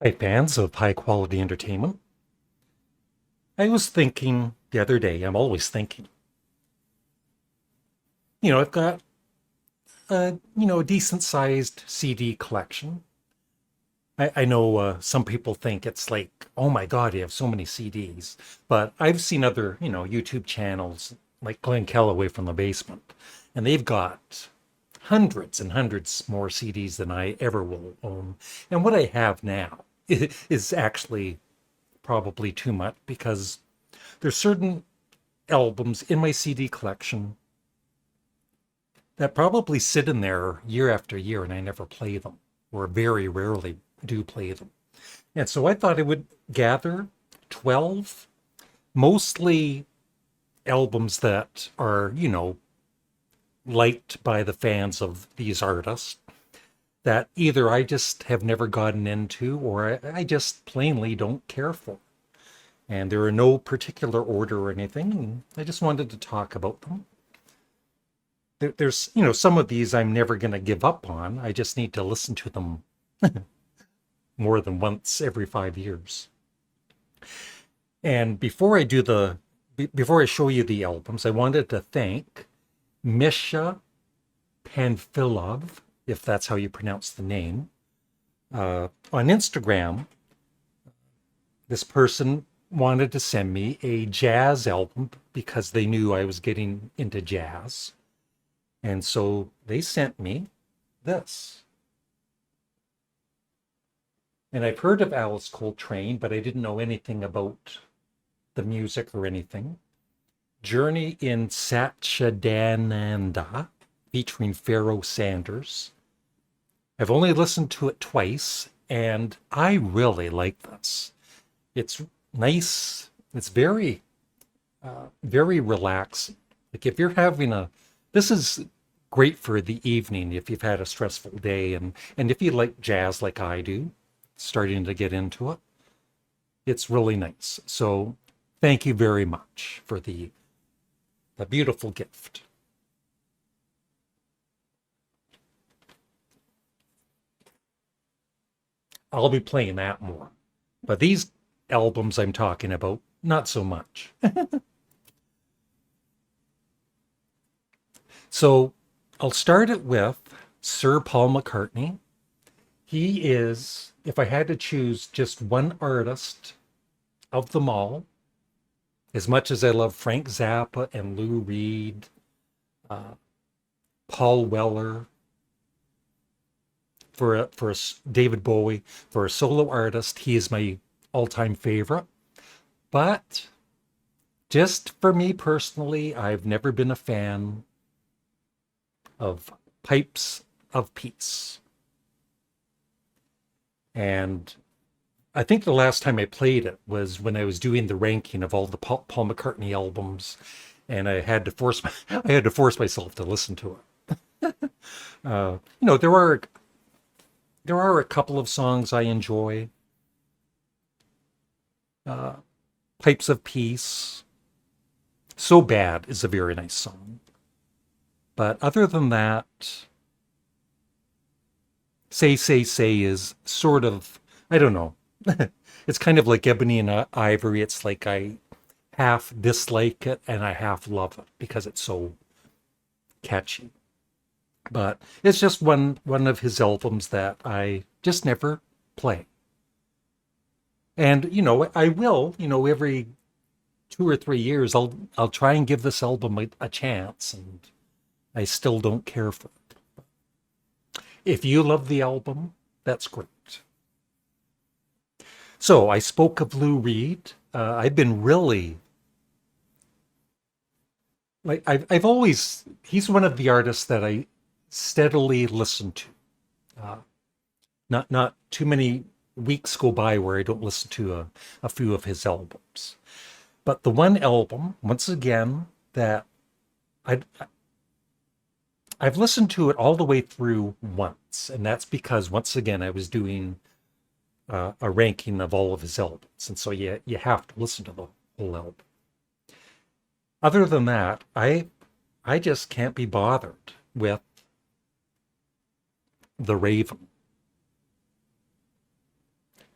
Hi, fans of high quality entertainment. I was thinking the other day, I'm always thinking, I've got a decent sized CD collection. I know some people think it's like, oh my God, you have so many CDs. But I've seen other, YouTube channels like Glenn Calloway from the Basement, and they've got hundreds and hundreds more CDs than I ever will own. And what I have now is actually probably too much because there's certain albums in my CD collection that probably sit in there year after year and I never play them or very rarely do play them. And so I thought I would gather 12 mostly albums that are, liked by the fans of these artists that either I just have never gotten into or I just plainly don't care for. And there are no particular order or anything. I just wanted to talk about them. There's, some of these I'm never going to give up on. I just need to listen to them more than once every 5 years. And before I show you the albums, I wanted to thank Misha Panfilov, if that's how you pronounce the name. On Instagram, this person wanted to send me a jazz album because they knew I was getting into jazz. And so they sent me this. And I've heard of Alice Coltrane, but I didn't know anything about the music or anything. Journey in Satchidananda, featuring Pharoah Sanders. I've only listened to it twice, and I really like this. It's nice. It's very relaxing. Like if you're this is great for the evening if you've had a stressful day, and if you like jazz like I do, starting to get into it, it's really nice. So thank you very much for the beautiful gift. I'll be playing that more. But these albums I'm talking about, not so much. So I'll start it with Sir Paul McCartney. He is, if I had to choose just one artist of them all, as much as I love Frank Zappa and Lou Reed, uh, Paul Weller, for David Bowie, for a solo artist, he is my all-time favorite. But just for me personally, I've never been a fan of Pipes of Peace. And I think the last time I played it was when I was doing the ranking of all the Paul McCartney albums, and I had to force myself to listen to it. There are a couple of songs I enjoy. Uh, Pipes of Peace, So Bad is a very nice song. But other than that, Say is sort of, I don't know. It's kind of like Ebony and Ivory. It's like I half dislike it and I half love it because it's so catchy. But it's just one of his albums that I just never play. And I will, every 2 or 3 years, I'll try and give this album a chance, and I still don't care for it. If you love the album, that's great. So I spoke of Lou Reed. I've been really like I've always he's one of the artists that I steadily listen to. Uh, not too many weeks go by where I don't listen to a few of his albums. But the one album, once again, that I I've listened to it all the way through once, and that's because once again I was doing a ranking of all of his albums, and so you have to listen to the whole album. Other than that, I just can't be bothered with The Raven.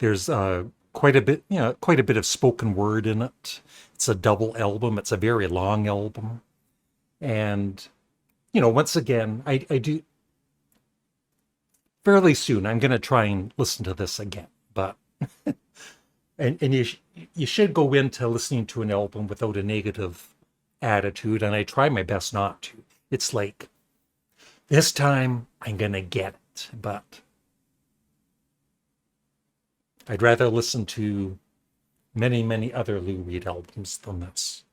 There's quite a bit of spoken word in it. It's a double album. It's a very long album. And, once again, I do fairly soon, I'm going to try and listen to this again. But, and you should go into listening to an album without a negative attitude. And I try my best not to. It's like, this time I'm going to get it. But I'd rather listen to many, many other Lou Reed albums than this.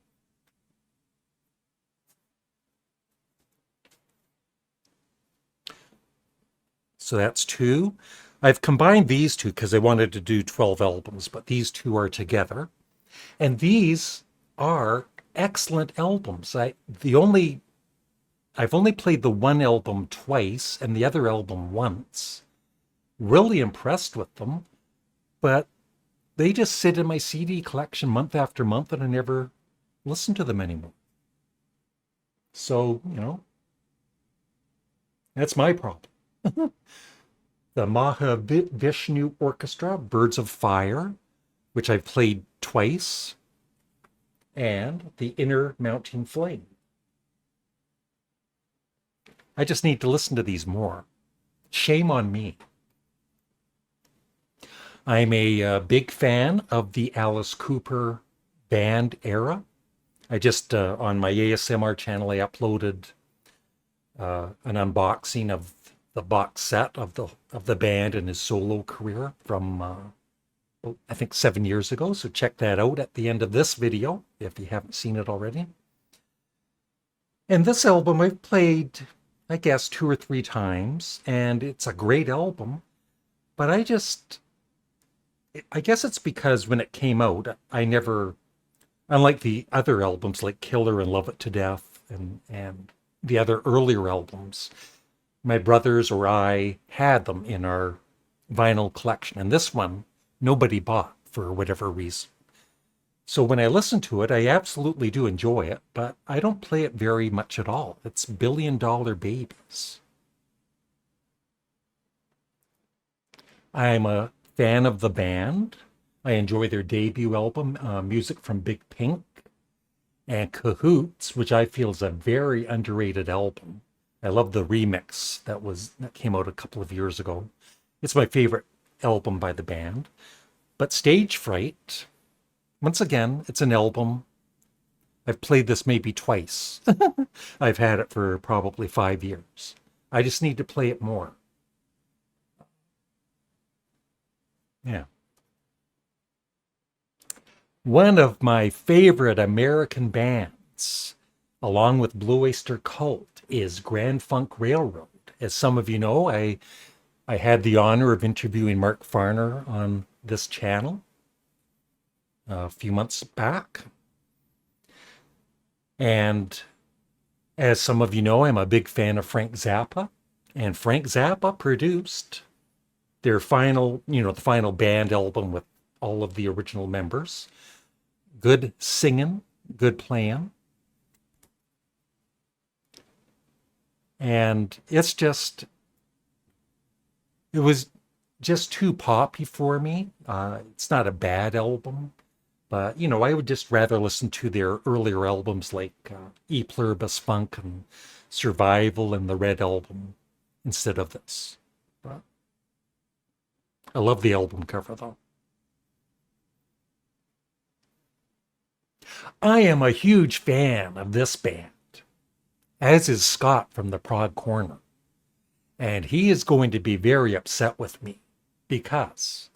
So that's two. I've combined these two because I wanted to do 12 albums, but these two are together. And these are excellent albums. I've only played the one album twice and the other album once. Really impressed with them, but they just sit in my CD collection month after month and I never listen to them anymore. So, that's my problem. The Mahavishnu Orchestra, Birds of Fire, which I've played twice, and The Inner Mounting Flame. I just need to listen to these more. Shame on me. I'm a big fan of the Alice Cooper band era. I just, on my ASMR channel, I uploaded an unboxing of the box set of the band and his solo career from, I think 7 years ago. So check that out at the end of this video if you haven't seen it already. And this album I've played, I guess, 2 or 3 times, and it's a great album. But I guess it's because when it came out, I never, unlike the other albums like Killer and Love It to Death and the other earlier albums, my brothers or I had them in our vinyl collection. And this one, nobody bought for whatever reason. So when I listen to it, I absolutely do enjoy it, but I don't play it very much at all. It's Billion Dollar Babies. I'm a fan of the band. I enjoy their debut album, Music from Big Pink, and Cahoots, which I feel is a very underrated album. I love the remix that came out a couple of years ago. It's my favorite album by the band. But Stage Fright, once again, it's an album. I've played this maybe twice. I've had it for probably 5 years. I just need to play it more. Yeah. One of my favorite American bands, along with Blue Oyster Cult, is Grand Funk Railroad. As some of you know, I had the honor of interviewing Mark Farner on this channel a few months back. And as some of you know, I'm a big fan of Frank Zappa. And Frank Zappa produced their final, the final band album with all of the original members. Good singing, good playing. And it was just too poppy for me. It's not a bad album, but, I would just rather listen to their earlier albums like E Pluribus Funk and Survival and the Red Album instead of this. But I love the album cover, though. I am a huge fan of this band, as is Scott from the Prog Corner. And he is going to be very upset with me because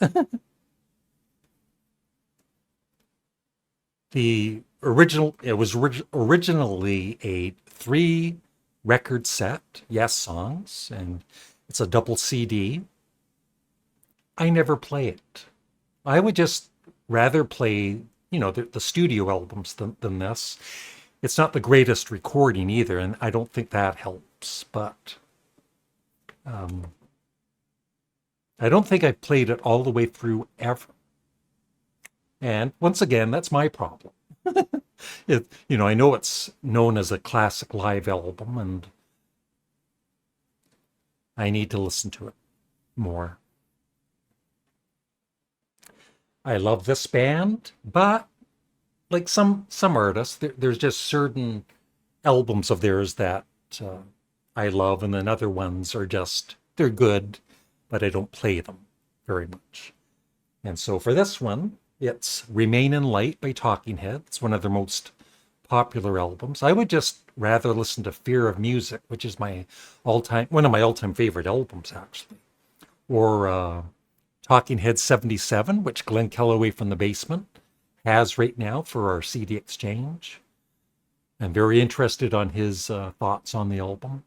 it was originally a 3-record set, Yes songs, and it's a double CD. I never play it. I would just rather play, the studio albums than this. It's not the greatest recording either, and I don't think that helps, but I don't think I've played it all the way through ever. And once again, that's my problem. I know it's known as a classic live album, and I need to listen to it more. I love this band, but like some artists, there's just certain albums of theirs that uh, I love, and then other ones are just they're good, but I don't play them very much. And so for this one, it's Remain in Light by Talking Heads. It's one of their most popular albums. I would just rather listen to Fear of Music, which is my all-time one of my all-time favorite albums actually. Or Talking Heads 77, which Glenn Kellaway from the Basement has right now for our CD exchange. I'm very interested on his thoughts on the album.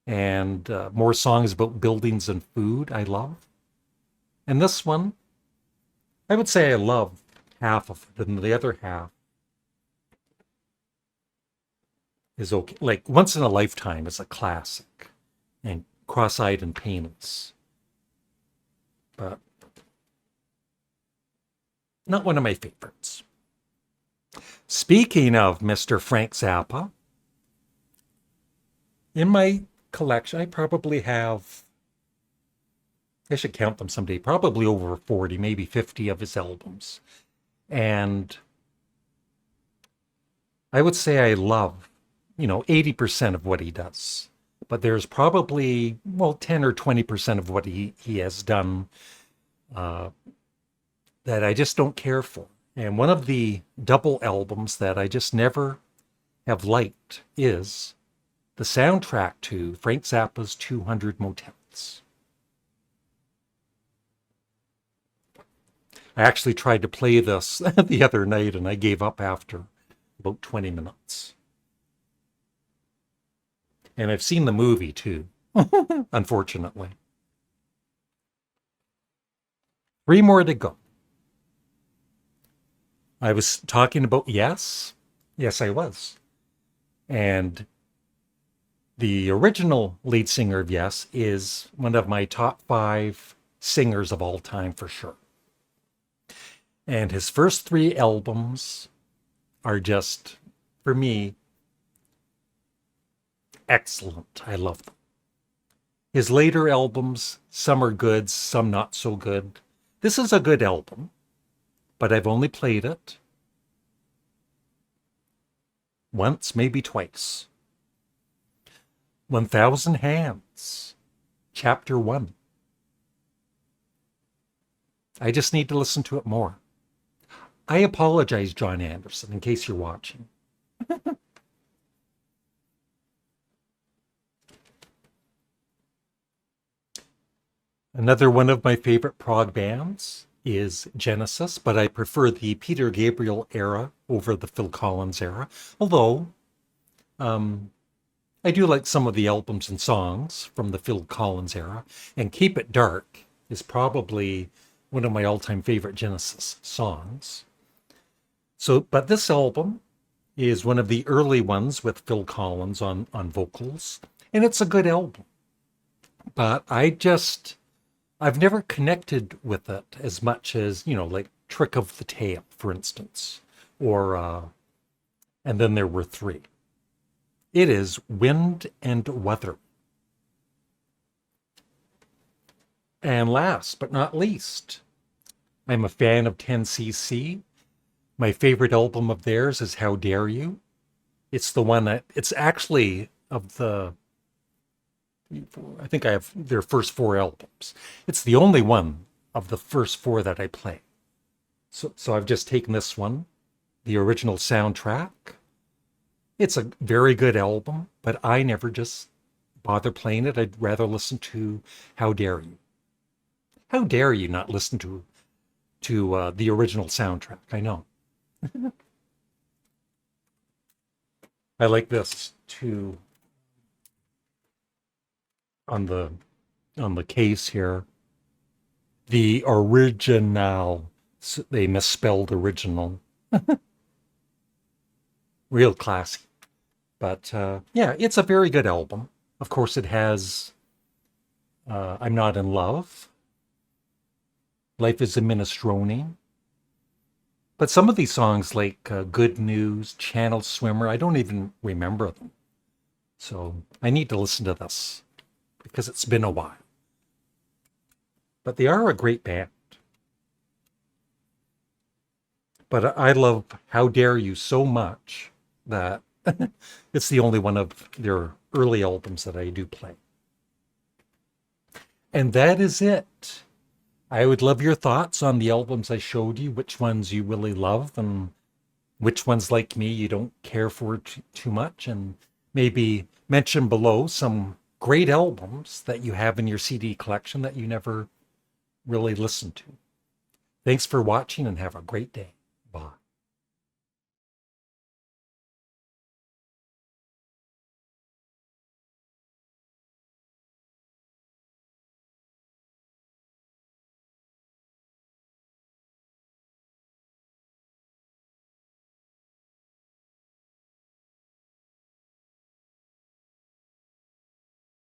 And more songs about buildings and food I love. And this one, I would say I love half of it, and the other half is okay. Like Once in a Lifetime is a classic, and Cross-Eyed and Painless, but not one of my favorites. Speaking of Mr. Frank Zappa, in my collection, I probably have, I should count them someday, probably over 40, maybe 50 of his albums. And I would say I love, 80% of what he does. But there's probably, well, 10 or 20% of what he has done uh, that I just don't care for. And one of the double albums that I just never have liked is the soundtrack to Frank Zappa's 200 Motets. I actually tried to play this the other night and I gave up after about 20 minutes. And I've seen the movie too, unfortunately. Three more to go. I was talking about Yes. Yes, I was. And the original lead singer of Yes is one of my top five singers of all time for sure. And his first three albums are just, for me, excellent. I love them. His later albums, some are good, some not so good. This is a good album, but I've only played it once, maybe twice. 1,000 Hands, Chapter 1. I just need to listen to it more. I apologize, John Anderson, in case you're watching. Another one of my favorite prog bands is Genesis, but I prefer the Peter Gabriel era over the Phil Collins era. Although, I do like some of the albums and songs from the Phil Collins era, and Keep It Dark is probably one of my all-time favorite Genesis songs. So, but this album is one of the early ones with Phil Collins on vocals, and it's a good album. But I've never connected with it as much as, like Trick of the Tail, for instance, or And Then There Were Three. It is Wind and Weather. And last but not least, I'm a fan of 10cc. My favorite album of theirs is How Dare You. It's the one it's actually of the, I think I have their first four albums. It's the only one of the first four that I play. So I've just taken this one, the original soundtrack. It's a very good album, but I never just bother playing it. I'd rather listen to How Dare You. How dare you not listen to the original soundtrack? I know. I like this too. On the case here, the original. They misspelled original. Real classy. But yeah, it's a very good album. Of course, it has I'm Not in Love. Life is a Minestrone. But some of these songs, like Good News, Channel Swimmer, I don't even remember them. So I need to listen to this because it's been a while. But they are a great band. But I love How Dare You so much that it's the only one of their early albums that I do play. And that is it. I would love your thoughts on the albums I showed you, which ones you really love and which ones, like me, you don't care for too much, and maybe mention below some great albums that you have in your CD collection that you never really listened to. Thanks for watching and have a great day. Bye.